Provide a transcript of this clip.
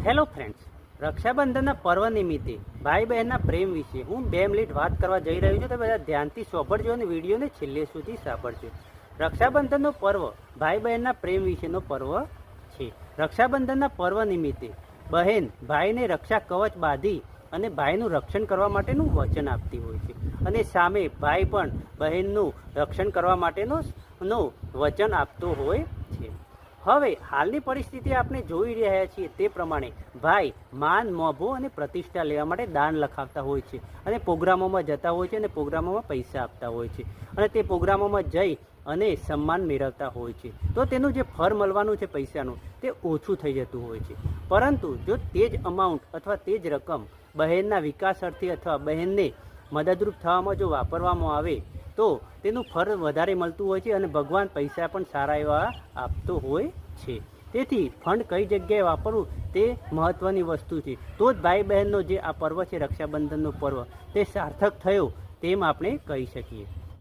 Hello friends, રક્ષાબંધનના પર્વ નિમિત્તે ભાઈ બહેનના પ્રેમ વિશે હું 2 મિનિટ વાત કરવા જઈ રહ્યો છું. તો બધા ધ્યાનથી સાંભળજો અને વિડીયોને છેલ્લે સુધી સાંભળજો. રક્ષાબંધનનો પર્વ ભાઈ બહેનના પ્રેમ વિશેનો પર્વ છે. રક્ષાબંધનના પર્વ નિમિત્તે બહેન ભાઈને રક્ષા કવચ બાંધી અને ભાઈનું રક્ષણ કરવા માટેનું વચન આપતી હોય છે, અને સામે ભાઈ પણ બહેનનું રક્ષણ કરવા માટેનું વચન આપતો હોય છે. હવે હાલની પરિસ્થિતિ આપણે જોઈ રહ્યા છીએ તે પ્રમાણે ભાઈ માન, મોભો અને પ્રતિષ્ઠા લેવા માટે દાન લખાવતા હોય છે અને પ્રોગ્રામોમાં જતા હોય છે અને પ્રોગ્રામોમાં પૈસા આપતા હોય છે અને તે પ્રોગ્રામોમાં જઈ અને સન્માન મેળવતા હોય છે. તો તેનું જે ફળ મળવાનું છે પૈસાનું, તે ઓછું થઈ જતું હોય છે. પરંતુ જો તે જ અમાઉન્ટ અથવા તે જ રકમ બહેનના વિકાસ અર્થે અથવા બહેનને મદદરૂપ થવામાં જો વાપરવામાં આવે તો તેનું ફળ વધારે મળતું હોય છે અને ભગવાન પૈસા પણ સારા એવા આપતો હોય છે. તેથી ફંડ કઈ જગ્યાએ વાપરવું તે મહત્ત્વની વસ્તુ છે. તો જ ભાઈ બહેનનો જે આ પર્વ છે, રક્ષાબંધનનો પર્વ, તે સાર્થક થયો તેમ આપણે કહી શકીએ.